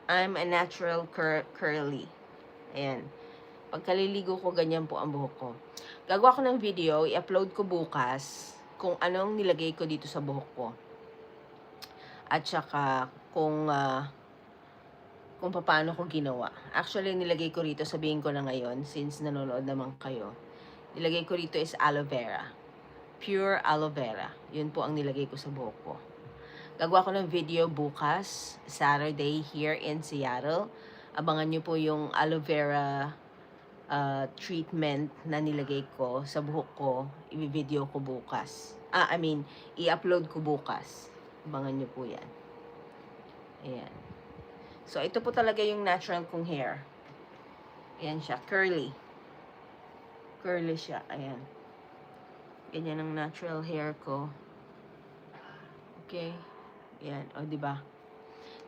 I'm a natural curly. Ayan. Pagkaliligo ko, ganyan po ang buhok ko. Gagawa ko ng video, i-upload ko bukas kung anong nilagay ko dito sa buhok ko. At saka kung paano ko ginawa. Actually, nilagay ko rito, sabihin ko na ngayon, since nanonood naman kayo. Nilagay ko rito is aloe vera. Pure aloe vera. Yun po ang nilagay ko sa buhok ko. Gagawa ko ng video bukas, Saturday, here in Seattle. Abangan nyo po yung aloe vera treatment na nilagay ko sa buhok ko. I-video ko bukas. I-upload ko bukas. Abangan nyo po yan. Ayan. So, ito po talaga yung natural kong hair. Ayan siya, curly. Curly siya, ayan. Ganyan ang natural hair ko. Okay. Ayan, o, diba?